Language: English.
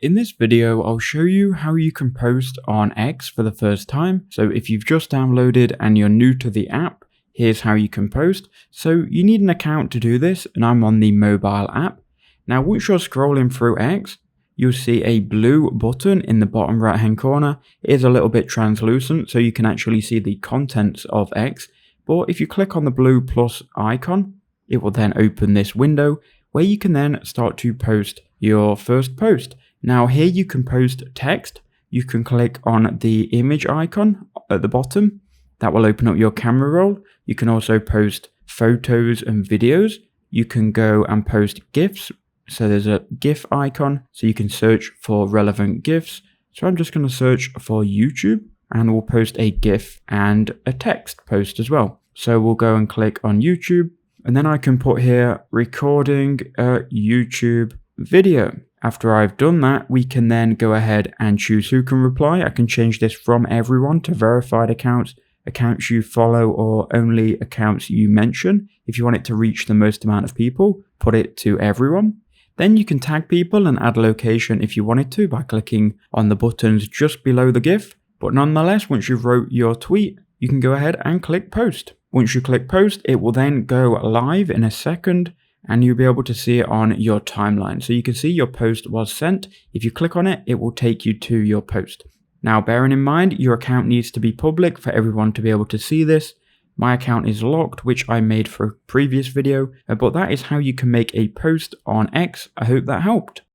In this video, I'll show you how you can post on X for the first time. So if you've just downloaded and you're new to the app, here's how you can post. So you need an account to do this, and I'm on the mobile app. Now, once you're scrolling through X, you'll see a blue button in the bottom right hand corner. It is a little bit translucent, so you can actually see the contents of X. But if you click on the blue plus icon, it will then open this window where you can then start to post your first post. Now here you can post text. You can click on the image icon at the bottom. That will open up your camera roll. You can also post photos and videos. You can go and post GIFs. So there's a GIF icon, so you can search for relevant GIFs. So I'm just going to search for YouTube, and we'll post a GIF and a text post as well. So we'll go and click on YouTube, and then I can put here recording a YouTube video. After I've done that, we can then go ahead and choose who can reply. I can change this from everyone to verified accounts, accounts you follow, or only accounts you mention. If you want it to reach the most amount of people, put it to everyone. Then you can tag people and add location if you wanted to by clicking on the buttons just below the GIF. But nonetheless, once you've wrote your tweet, you can go ahead and click post. Once you click post, it will then go live in a second, and you'll be able to see it on your timeline. So you can see your post was sent. If you click on it, it will take you to your post. Now, bearing in mind, your account needs to be public for everyone to be able to see this. My account is locked, which I made for a previous video, but that is how you can make a post on X. I hope that helped.